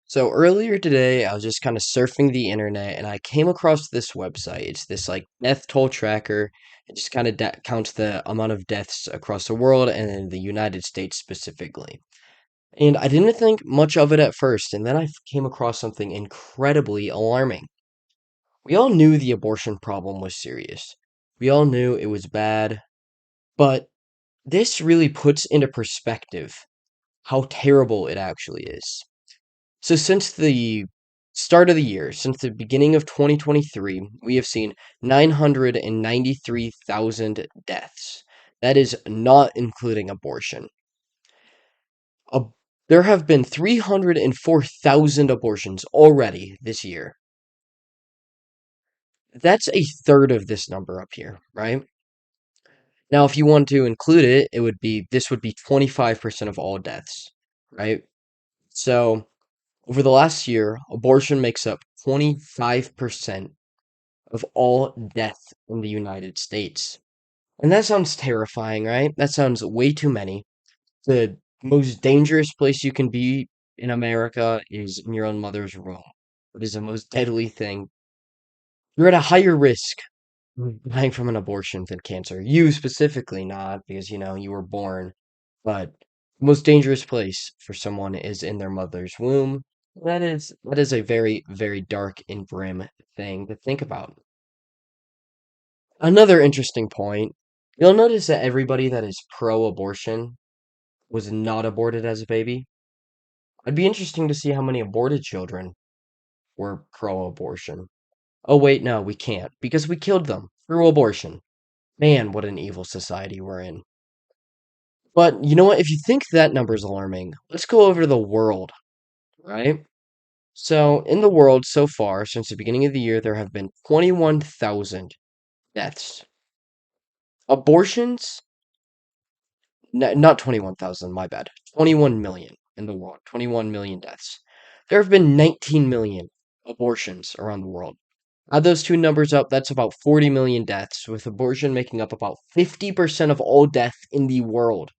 So earlier today, I was just kind of surfing the internet and I came across this website. It's this like death toll tracker. It just kind of counts the amount of deaths across the world and in the United States specifically. And I didn't think much of it at first, and then I came across something incredibly alarming. We all knew the abortion problem was serious. We all knew it was bad, but this really puts into perspective how terrible it actually is. So since the start of the year, since the beginning of 2023, we have seen 993,000 deaths. That is not including abortion. Ab- there have been 304,000 abortions already this year. That's a third of this number up here, right? Now, if you want to include it, this would be 25% of all deaths, right? So, over the last year, abortion makes up 25% of all death in the United States. And that sounds terrifying, right? That sounds way too many. The most dangerous place you can be in America is in your own mother's womb. It is the most deadly thing. You're at a higher risk of dying from an abortion than cancer. You specifically, not because, you were born. But the most dangerous place for someone is in their mother's womb. That is a very, very dark and grim thing to think about. Another interesting point, you'll notice that everybody that is pro-abortion was not aborted as a baby. It'd be interesting to see how many aborted children were pro-abortion. Oh wait, no, we can't, because we killed them through abortion. Man, what an evil society we're in. But you know what? If you think that number is alarming, let's go over to the world, right? So, in the world so far, since the beginning of the year, there have been 21,000 deaths. Abortions not 21,000, my bad. 21 million in the world. 21 million deaths. There have been 19 million abortions around the world. Add those two numbers up, that's about 40 million deaths, with abortion making up about 50% of all death in the world.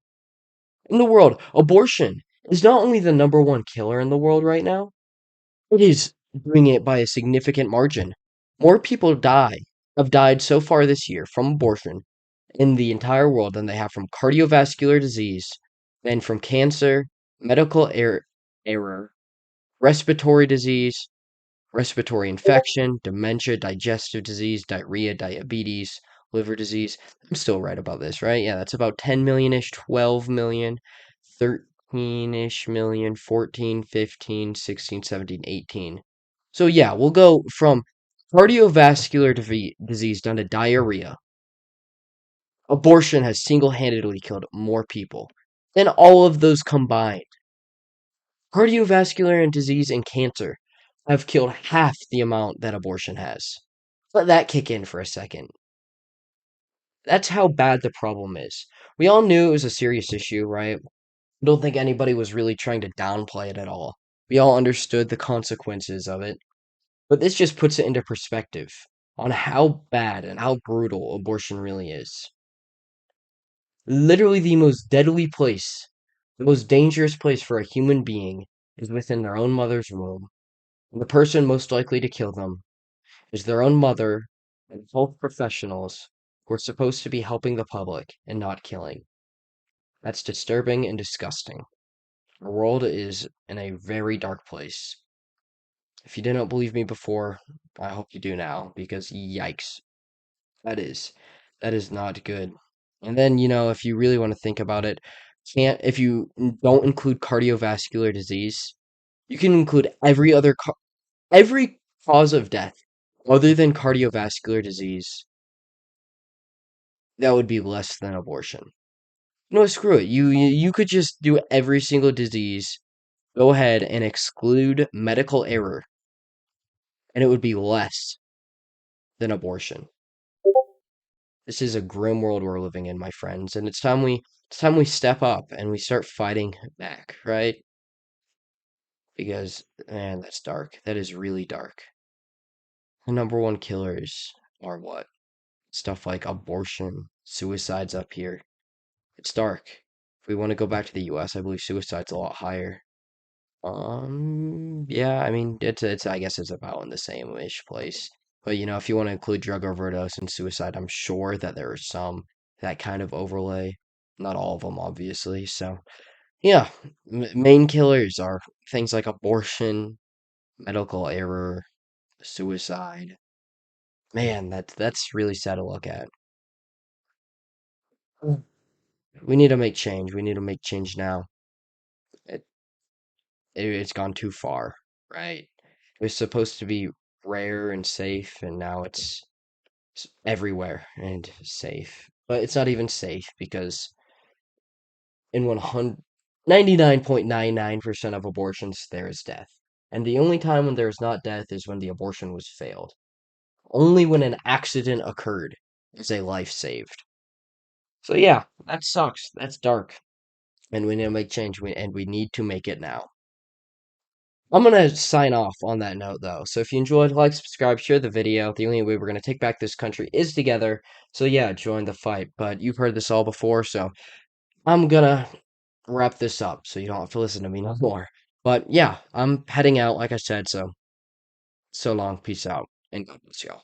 In the world, abortion is not only the number one killer in the world right now, it is doing it by a significant margin. More people have died so far this year from abortion in the entire world than they have from cardiovascular disease, than from cancer, medical error, respiratory disease, respiratory infection, dementia, digestive disease, diarrhea, diabetes, liver disease. I'm still right about this, right? Yeah, that's about 10 million ish, 12 million, 13 ish million, 14, 15, 16, 17, 18. So, yeah, we'll go from cardiovascular disease down to diarrhea. Abortion has single-handedly killed more people than all of those combined. Cardiovascular and disease and cancer have killed half the amount that abortion has. Let that kick in for a second. That's how bad the problem is. We all knew it was a serious issue, right? I don't think anybody was really trying to downplay it at all. We all understood the consequences of it. But this just puts it into perspective on how bad and how brutal abortion really is. Literally the most deadly place, the most dangerous place for a human being is within their own mother's womb. And the person most likely to kill them is their own mother and health professionals who are supposed to be helping the public and not killing. That's disturbing and disgusting. Our world is in a very dark place. If you didn't believe me before, I hope you do now, because yikes, that is that is not good. And then, if you really want to think about it, can't if you don't include cardiovascular disease, you can include every cause of death other than cardiovascular disease that would be less than abortion. No, screw it. You could just do every single disease. Go ahead and exclude medical error, and it would be less than abortion. This is a grim world we're living in, my friends, and it's time we step up and we start fighting back, right? Because man, that's dark. That is really dark. The number one killers are what? Stuff like abortion, suicides up here. It's dark. If we want to go back to the US, I believe suicide's a lot higher. Yeah, I mean, it's I guess it's about in the same-ish place. But if you want to include drug overdose and suicide, I'm sure that there are some that kind of overlay. Not all of them, obviously. So, yeah, main killers are things like abortion, medical error, suicide. Man, that's really sad to look at. We need to make change. We need to make change now. It, it's gone too far, right? It was supposed to be rare and safe, and now it's everywhere and safe. But it's not even safe because in 99.99% of abortions, there is death. And the only time when there is not death is when the abortion was failed. Only when an accident occurred is a life saved. So yeah, that sucks. That's dark. And we need to make change, and we need to make it now. I'm gonna sign off on that note though. So if you enjoyed, like, subscribe, share the video. The only way we're gonna take back this country is together. So yeah, join the fight. But you've heard this all before, so I'm gonna wrap this up so you don't have to listen to me no more. But yeah, I'm heading out, like I said, so long, peace out, and God bless y'all.